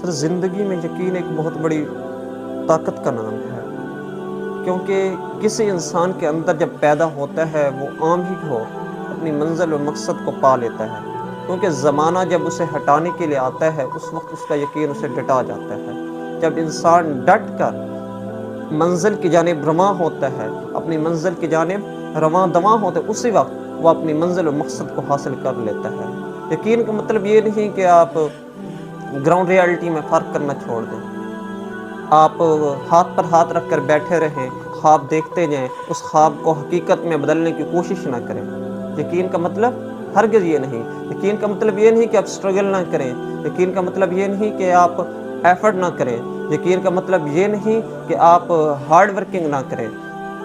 سر زندگی میں یقین ایک بہت بڑی طاقت کا نام ہے، کیونکہ کسی انسان کے اندر جب پیدا ہوتا ہے وہ عام ہی ہو اپنی منزل و مقصد کو پا لیتا ہے، کیونکہ زمانہ جب اسے ہٹانے کے لیے آتا ہے اس وقت اس کا یقین اسے ڈٹا جاتا ہے۔ جب انسان ڈٹ کر منزل کی جانب رواں ہوتا ہے، اپنی منزل کی جانب رواں دواں ہوتا ہے، اسی وقت وہ اپنی منزل و مقصد کو حاصل کر لیتا ہے۔ یقین کا مطلب یہ نہیں کہ آپ گراؤنڈ ریالٹی میں فرق کرنا چھوڑ دیں، آپ ہاتھ پر ہاتھ رکھ کر بیٹھے رہیں، خواب دیکھتے جائیں، اس خواب کو حقیقت میں بدلنے کی کوشش نہ کریں۔ یقین کا مطلب ہرگز یہ نہیں، یقین کا مطلب یہ نہیں کہ آپ سٹرگل نہ کریں، یقین کا مطلب یہ نہیں کہ آپ ایفرٹ نہ کریں، یقین کا مطلب یہ نہیں کہ آپ ہارڈ ورکنگ نہ کریں۔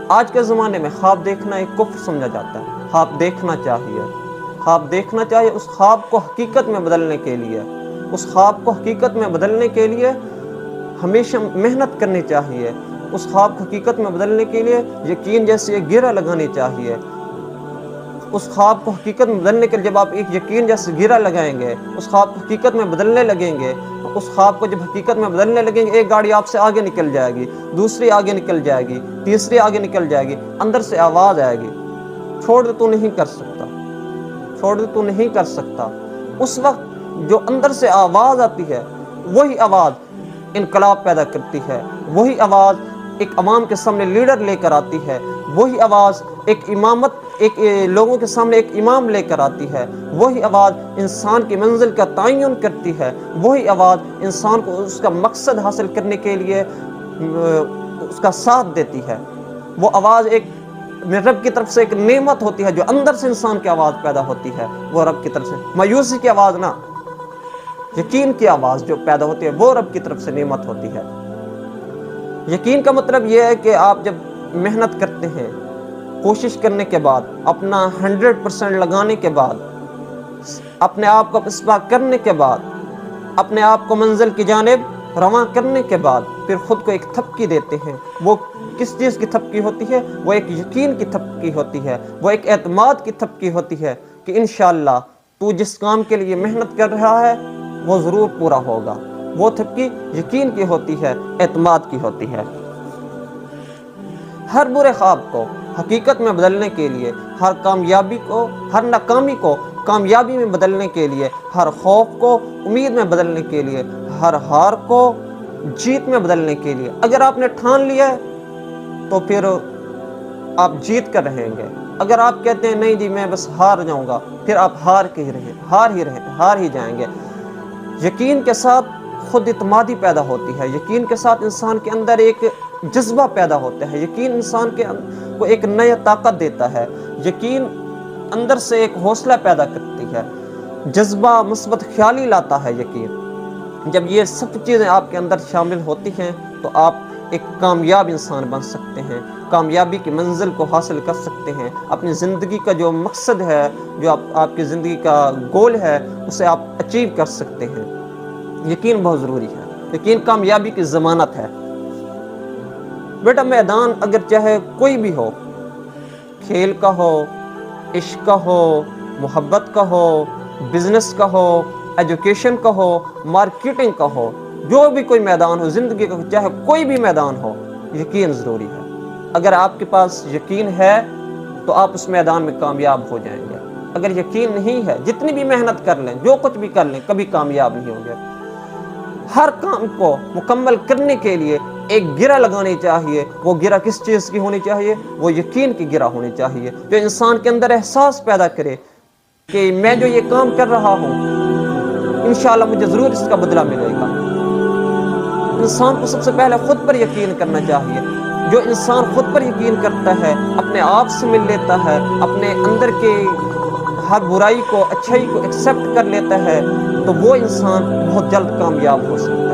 آج کے زمانے میں خواب دیکھنا ایک کفر سمجھا جاتا ہے۔ خواب دیکھنا چاہیے، خواب دیکھنا چاہیے، اس خواب کو حقیقت میں بدلنے کے لیے، اس خواب کو حقیقت میں بدلنے کے لیے ہمیشہ محنت کرنی چاہیے، اس خواب کو حقیقت میں بدلنے کے لیے یقین جیسی ایک گرہ لگانی چاہیے۔ اس خواب کو حقیقت میں بدلنے کے لیے جب آپ ایک یقین جیسے گرہ لگائیں گے، اس خواب کو حقیقت میں بدلنے لگیں گے، اس خواب کو جب حقیقت میں بدلنے لگیں گے، ایک گاڑی آپ سے آگے نکل جائے گی، دوسری آگے نکل جائے گی، تیسری آگے نکل جائے گی، اندر سے آواز آئے گی، چھوڑ دے تو نہیں کر سکتا، چھوڑ دے تو نہیں کر سکتا۔ اس وقت جو اندر سے آواز آتی ہے وہی آواز انقلاب پیدا کرتی ہے، وہی آواز ایک عوام کے سامنے لیڈر لے کر آتی ہے، وہی آواز ایک امامت، ایک لوگوں کے سامنے ایک امام لے کر آتی ہے، وہی آواز انسان کی منزل کا تعین کرتی ہے، وہی آواز انسان کو اس کا مقصد حاصل کرنے کے لیے اس کا ساتھ دیتی ہے۔ وہ آواز ایک رب کی طرف سے ایک نعمت ہوتی ہے، جو اندر سے انسان کی آواز پیدا ہوتی ہے، وہ رب کی طرف سے، مایوسی کی آواز نہ، یقین کی آواز جو پیدا ہوتی ہے وہ رب کی طرف سے نعمت ہوتی ہے۔ یقین کا مطلب یہ ہے کہ آپ جب محنت کرتے ہیں، کوشش کرنے کے بعد، اپنا 100% لگانے کے بعد، اپنے آپ کو اسباق کرنے کے بعد، اپنے آپ کو منزل کی جانب رواں کرنے کے بعد پھر خود کو ایک تھپکی دیتے ہیں۔ وہ کس چیز کی تھپکی ہوتی ہے؟ وہ ایک یقین کی تھپکی ہوتی ہے، وہ ایک اعتماد کی تھپکی ہوتی ہے کہ انشاءاللہ تو جس کام کے لیے محنت کر رہا ہے وہ ضرور پورا ہوگا۔ وہ تھپکی یقین کی ہوتی ہے، اعتماد کی ہوتی ہے۔ ہر برے خواب کو حقیقت میں بدلنے کے لیے، ہر کامیابی کو، ہر ناکامی کو کامیابی میں بدلنے کے لیے، ہر خوف کو امید میں بدلنے کے لیے، ہر ہار کو جیت میں بدلنے کے لیے اگر آپ نے ٹھان لیا ہے تو پھر آپ جیت کر رہیں گے۔ اگر آپ کہتے ہیں نہیں جی میں بس ہار جاؤں گا، پھر آپ ہار ہی جائیں گے۔ یقین کے ساتھ خود اعتمادی پیدا ہوتی ہے، یقین کے ساتھ انسان کے اندر ایک جذبہ پیدا ہوتا ہے، یقین انسان کو ایک نئی طاقت دیتا ہے، یقین اندر سے ایک حوصلہ پیدا کرتی ہے، جذبہ مثبت خیالی لاتا ہے یقین۔ جب یہ سب چیزیں آپ کے اندر شامل ہوتی ہیں تو آپ ایک کامیاب انسان بن سکتے ہیں، کامیابی کی منزل کو حاصل کر سکتے ہیں، اپنی زندگی کا جو مقصد ہے، جو آپ کی زندگی کا گول ہے، اسے آپ اچیو کر سکتے ہیں۔ یقین بہت ضروری ہے، یقین کامیابی کی ضمانت ہے۔ بیٹا میدان اگر چاہے کوئی بھی ہو، کھیل کا ہو، عشق کا ہو، محبت کا ہو، بزنس کا ہو، ایجوکیشن کا ہو، مارکیٹنگ کا ہو، جو بھی کوئی میدان ہو زندگی کا، چاہے کوئی بھی میدان ہو، یقین ضروری ہے۔ اگر آپ کے پاس یقین ہے تو آپ اس میدان میں کامیاب ہو جائیں گے۔ اگر یقین نہیں ہے، جتنی بھی محنت کر لیں، جو کچھ بھی کر لیں، کبھی کامیاب نہیں ہوں گے۔ ہر کام کو مکمل کرنے کے لیے ایک گرہ لگانی چاہیے۔ وہ گرہ کس چیز کی ہونی چاہیے؟ وہ یقین کی گرہ ہونی چاہیے، جو انسان کے اندر احساس پیدا کرے کہ میں جو یہ کام کر رہا ہوں انشاءاللہ مجھے ضرور اس کا بدلہ ملے گا۔ انسان کو سب سے پہلے خود پر یقین کرنا چاہیے۔ جو انسان خود پر یقین کرتا ہے، اپنے آپ سے مل لیتا ہے، اپنے اندر کے ہر برائی کو، اچھائی کو ایکسیپٹ کر لیتا ہے، تو وہ انسان بہت جلد کامیاب ہو سکتا ہے۔